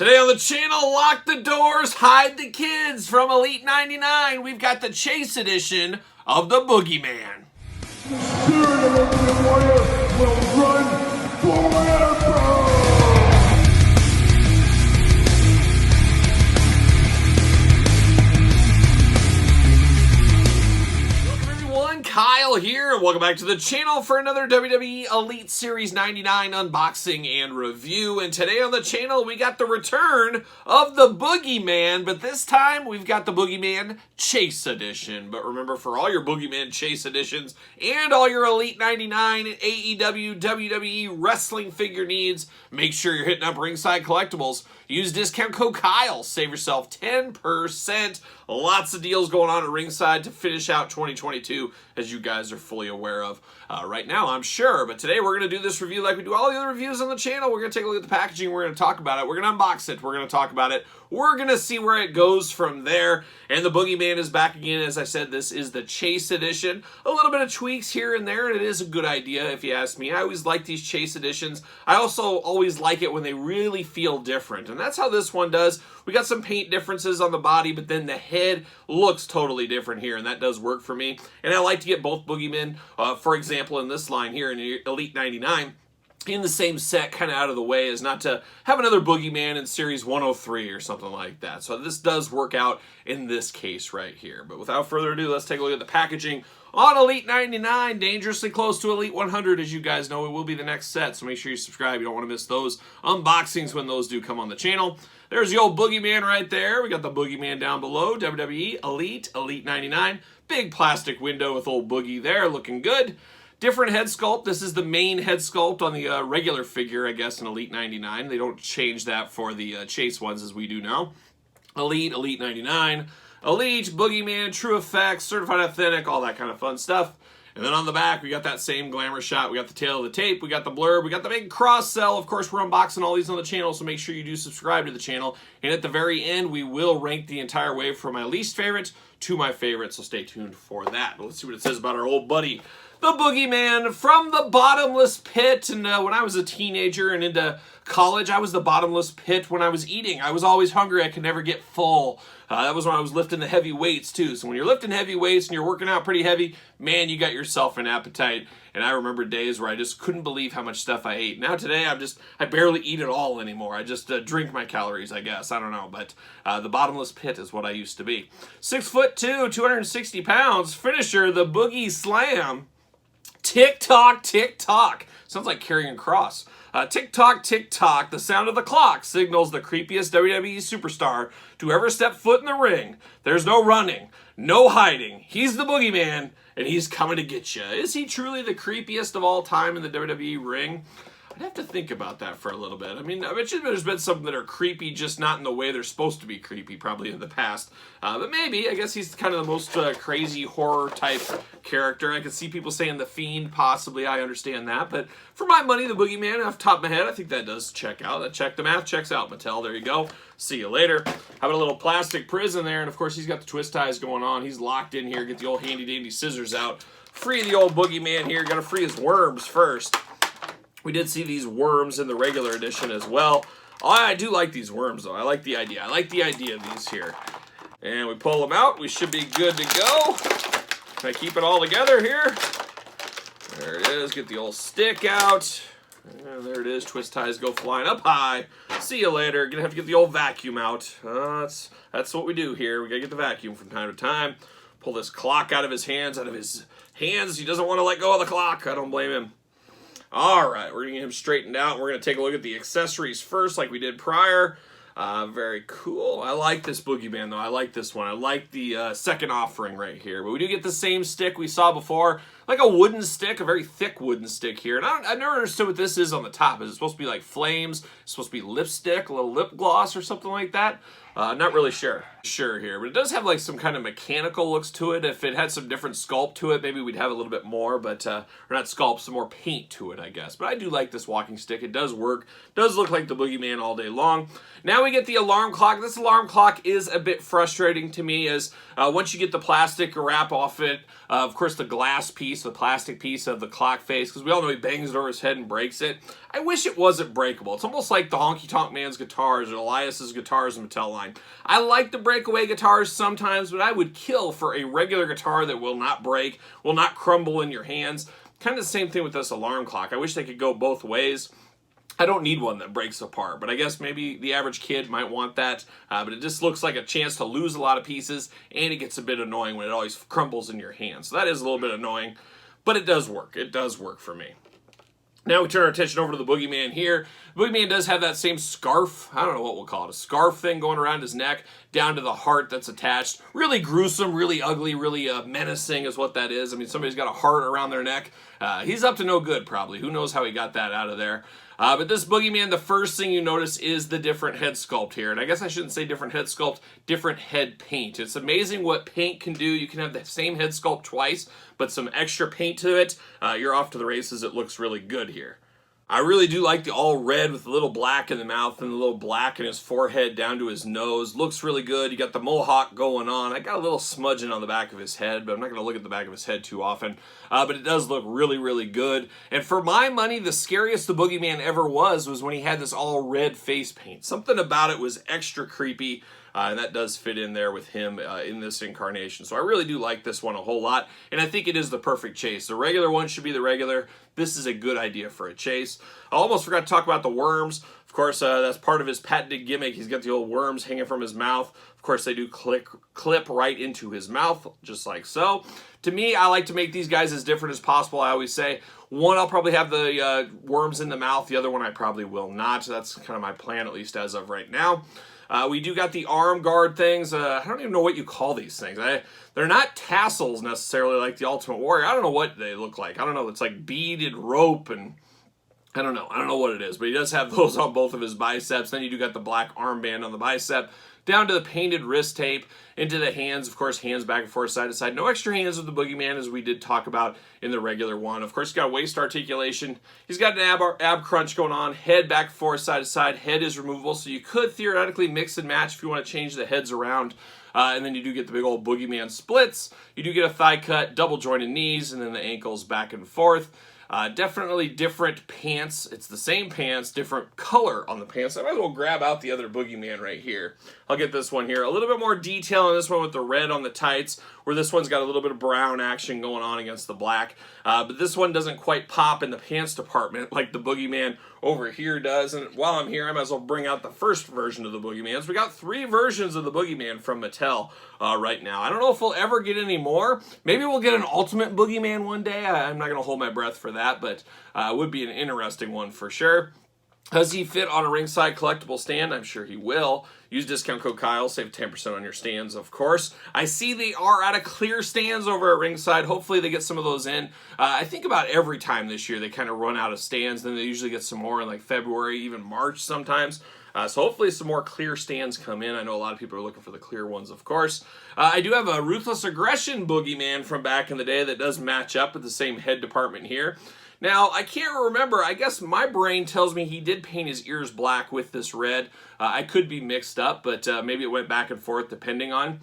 Today on the channel, lock the doors, hide the kids. From Elite 99, we've got the Chase edition of the Boogeyman. The spirit of Ultimate Warrior will run forever! Kyle here, and welcome back to the channel for another WWE Elite Series 99 unboxing and review. And today on the channel, we got the return of the Boogeyman, but this time we've got the Boogeyman Chase Edition. But remember, for all your Boogeyman Chase Editions and all your Elite 99 AEW, WWE wrestling figure needs, make sure you're hitting up Ringside Collectibles. Use discount code Kyle, save yourself 10%. Lots of deals going on at Ringside to finish out 2022, as you guys are fully aware of right now, I'm sure. But today we're going to do this review like we do all the other reviews on the channel. We're going to take a look at the packaging. We're going to talk about it. We're going to unbox it. We're going to talk about it. We're going to see where it goes from there. And the Boogeyman is back again. As I said, this is the Chase Edition. A little bit of tweaks here and there, and it is a good idea if you ask me. I always like these Chase Editions. I also always like it when they really feel different, and that's how this one does. We got some paint differences on the body, but then the head looks totally different here, and that does work for me. And I like to get both Boogeymen, for example, in this line here in Elite 99, in the same set, kind of out of the way, as not to have another Boogeyman in Series 103 or something like that. So this does work out in this case right here. But without further ado, let's take a look at the packaging on Elite 99, dangerously close to Elite 100. As you guys know, it will be the next set, so make sure you subscribe. You don't want to miss those unboxings when those do come on the channel. There's the old Boogeyman right there. We got the Boogeyman down below, WWE Elite 99. Big plastic window with old Boogie there, looking good. Different head sculpt. This is the main head sculpt on the regular figure, I guess, in Elite 99. They don't change that for the Chase ones, as we do now. Elite 99, Elite, Boogeyman, True Effects, Certified Authentic, all that kind of fun stuff. And then on the back, we got that same glamour shot. We got the tail of the tape. We got the blurb. We got the big cross-sell. Of course, we're unboxing all these on the channel, so make sure you do subscribe to the channel. And at the very end, we will rank the entire way from my least favorite to my favorite, so stay tuned for that. But let's see what it says about our old buddy, the Boogeyman, from the bottomless pit. And when I was a teenager and into college, I was the bottomless pit when I was eating. I was always hungry. I could never get full. That was when I was lifting the heavy weights, too. So when you're lifting heavy weights and you're working out pretty heavy, man, you got yourself an appetite. And I remember days where I just couldn't believe how much stuff I ate. Now today, I barely eat at all anymore. I just drink my calories, I guess. I don't know. But the bottomless pit is what I used to be. 6'2", 260 pounds. Finisher, the Boogie Slam. Tick tock, tick tock. Sounds like carrying a cross. Tick tock, tick tock. The sound of the clock signals the creepiest WWE superstar to ever step foot in the ring. There's no running, no hiding. He's the Boogeyman, and he's coming to get you. Is he truly the creepiest of all time in the WWE ring? I'd have to think about that for a little bit. I mean, I bet you there's been some that are creepy, just not in the way they're supposed to be creepy, probably in the past. But maybe, I guess he's kind of the most crazy horror type character. I could see people saying The Fiend, possibly. I understand that. But for my money, the Boogeyman, off the top of my head, I think that does check out. The math checks out, Mattel. There you go. See you later. How about a little plastic prison there? And of course, he's got the twist ties going on. He's locked in here. Get the old handy dandy scissors out. Free the old Boogeyman here. Got to free his worms first. We did see these worms in the regular edition as well. Oh, I do like these worms, though. I like the idea. I like the idea of these here. And we pull them out. We should be good to go. Can I keep it all together here? There it is. Get the old stick out. And there it is. Twist ties go flying up high. See you later. Gonna have to get the old vacuum out. That's what we do here. We gotta get the vacuum from time to time. Pull this clock out of his hands. He doesn't want to let go of the clock. I don't blame him. All right, we're going to get him straightened out. We're going to take a look at the accessories first like we did prior. Very cool. I like this Boogeyman, though. I like this one. I like the second offering right here. But we do get the same stick we saw before, like a wooden stick, a very thick wooden stick here. And I've never understood what this is on the top. Is it supposed to be like flames? It's supposed to be lipstick, a little lip gloss or something like that? Not really sure here, but it does have like some kind of mechanical looks to it. If it had some different sculpt to it, maybe we'd have a little bit more, but, or not sculpt, some more paint to it, I guess. But I do like this walking stick. It does work. Does look like the Boogeyman all day long. Now we get the alarm clock. This alarm clock is a bit frustrating to me as once you get the plastic wrap off it, of course the glass piece, the plastic piece of the clock face, because we all know he bangs it over his head and breaks it. I wish it wasn't breakable. It's almost like the Honky Tonk Man's guitars or Elias's guitars in Mattel line. I like the breakaway guitars sometimes, but I would kill for a regular guitar that will not break, will not crumble in your hands. Kind of the same thing with this alarm clock. I wish they could go both ways. I don't need one that breaks apart, but I guess maybe the average kid might want that. But it just looks like a chance to lose a lot of pieces, and it gets a bit annoying when it always crumbles in your hand. So that is a little bit annoying, but it does work. It does work for me. Now we turn our attention over to the Boogeyman here. The Boogeyman does have that same scarf, I don't know what we'll call it, a scarf thing going around his neck, down to the heart that's attached. Really gruesome, really ugly, really menacing is what that is. I mean, somebody's got a heart around their neck. He's up to no good, probably. Who knows how he got that out of there. But this Boogeyman, the first thing you notice is the different head sculpt here. And I guess I shouldn't say different head sculpt, different head paint. It's amazing what paint can do. You can have the same head sculpt twice, but some extra paint to it. You're off to the races. It looks really good here. I really do like the all red with a little black in the mouth and a little black in his forehead down to his nose. Looks really good. You got the mohawk going on. I got a little smudging on the back of his head, but I'm not going to look at the back of his head too often. But it does look really, really good. And for my money, the scariest the Boogeyman ever was when he had this all red face paint. Something about it was extra creepy. And that does fit in there with him in this incarnation. So I really do like this one a whole lot. And I think it is the perfect chase. The regular one should be the regular. This is a good idea for a chase. I almost forgot to talk about the worms. Of course, that's part of his patented gimmick. He's got the old worms hanging from his mouth. Of course, they do clip right into his mouth, just like so. To me, I like to make these guys as different as possible. I always say, one, I'll probably have the worms in the mouth. The other one, I probably will not. That's kind of my plan, at least as of right now. We do got the arm guard things. I don't even know what you call these things. They're not tassels necessarily like the Ultimate Warrior. I don't know what they look like. I don't know. It's like beaded rope and I don't know. I don't know what it is, but he does have those on both of his biceps. Then you do got the black armband on the bicep, down to the painted wrist tape, into the hands. Of course, hands back and forth, side to side. No extra hands with the Boogeyman, as we did talk about in the regular one. Of course, he's got waist articulation. He's got an ab crunch going on. Head back and forth, side to side. Head is removable, so you could theoretically mix and match if you want to change the heads around. And then you do get the big old Boogeyman splits. You do get a thigh cut, double jointed knees, and then the ankles back and forth. Definitely different pants. It's the same pants, different color on the pants. I might as well grab out the other Boogeyman right here. I'll get this one here. A little bit more detail on this one with the red on the tights, where this one's got a little bit of brown action going on against the black. But this one doesn't quite pop in the pants department like the Boogeyman over here does. And while I'm here, I might as well bring out the first version of the Boogeyman. So we got 3 versions of the Boogeyman from Mattel right now. I don't know if we'll ever get any more. Maybe we'll get an Ultimate Boogeyman one day. I'm not going to hold my breath for that, but it would be an interesting one for sure. Does he fit on a ringside collectible stand? I'm sure he will. Use discount code Kyle, save 10% on your stands, of course. I see they are out of clear stands over at ringside. Hopefully they get some of those in. I think about every time this year they kind of run out of stands. Then they usually get some more in like February, even March sometimes. So hopefully some more clear stands come in. I know a lot of people are looking for the clear ones, of course. I do have a Ruthless Aggression Boogeyman from back in the day that does match up with the same head department here. Now, I can't remember. I guess my brain tells me he did paint his ears black with this red. I could be mixed up, but maybe it went back and forth depending on.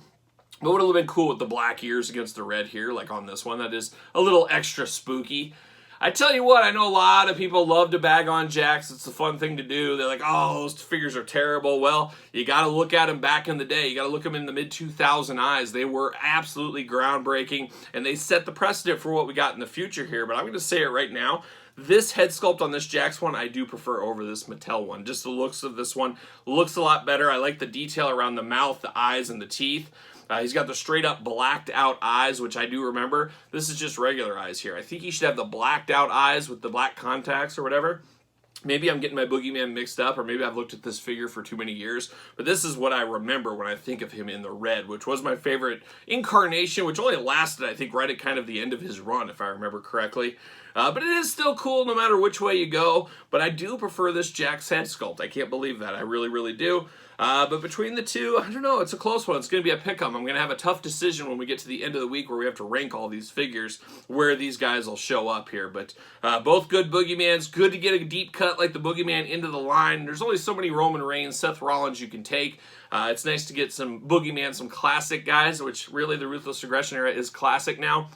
But it would have been cool with the black ears against the red here, like on this one. That is a little extra spooky. I tell you what, I know a lot of people love to bag on Jakks. It's a fun thing to do. They're like, oh, those figures are terrible. Well, you got to look at them back in the day. You got to look at them in the mid-2000 eyes. They were absolutely groundbreaking, and they set the precedent for what we got in the future here. But I'm going to say it right now. This head sculpt on this Jakks one, I do prefer over this Mattel one. Just the looks of this one looks a lot better. I like the detail around the mouth, the eyes, and the teeth. He's got the straight up blacked out eyes, which I do remember. This is just regular eyes here. I think he should have the blacked out eyes with the black contacts or whatever. Maybe I'm getting my Boogeyman mixed up, or maybe I've looked at this figure for too many years. But this is what I remember when I think of him in the red, which was my favorite incarnation, which only lasted, I think, right at kind of the end of his run, if I remember correctly. But it is still cool no matter which way you go. But I do prefer this Jack's head sculpt. I can't believe that. I really, really do. But between the two, I don't know. It's a close one. It's going to be a pick 'em. I'm going to have a tough decision when we get to the end of the week where we have to rank all these figures where these guys will show up here. But both good Boogeymans. Good to get a deep cut like the Boogeyman into the line. There's only so many Roman Reigns, Seth Rollins you can take. It's nice to get some Boogeyman, some classic guys, which really the Ruthless Aggression era is classic now.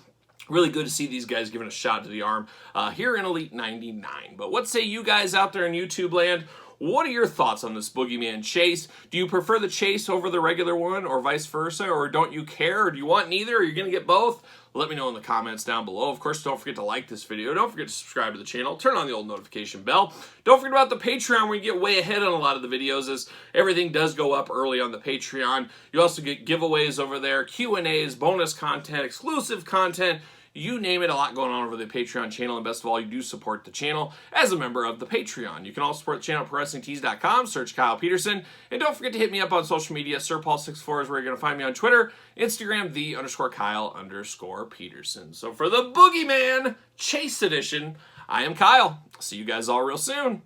Really good to see these guys giving a shot to the arm here in Elite 99. But what say you guys out there in YouTube land? What are your thoughts on this Boogeyman chase? Do you prefer the chase over the regular one or vice versa? Or don't you care? Or do you want neither? Are you going to get both? Let me know in the comments down below. Of course, don't forget to like this video. Don't forget to subscribe to the channel. Turn on the old notification bell. Don't forget about the Patreon where you get way ahead on a lot of the videos as everything does go up early on the Patreon. You also get giveaways over there, Q&As, bonus content, exclusive content. You name it, a lot going on over the Patreon channel, and best of all, you do support the channel as a member of the Patreon. You can also support the channel at ProWrestlingTees.com, search Kyle Peterson, and don't forget to hit me up on social media. SirPaul64 is where you're going to find me on Twitter, Instagram, _Kyle_Peterson. So for the Boogeyman Chase Edition, I am Kyle. See you guys all real soon.